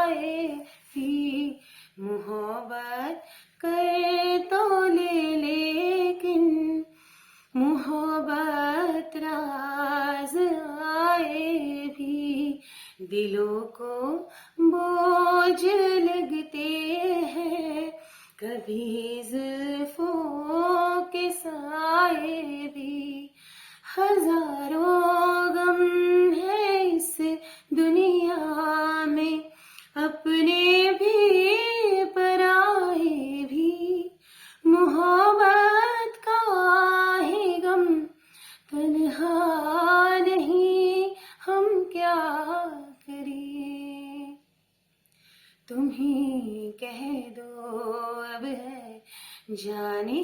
आए भी मोहब्बत कर तो ले, लेकिन मोहब्बत राज आए भी दिलों को बोझ लगते हैं, कभी जुल्फों के साए भी। हजारों गम है इस दुनिया में, अपने भी पराए भी, मोहब्बत का है गम तन्हा नहीं, हम क्या करें। तुम ही कह दो अब है जाने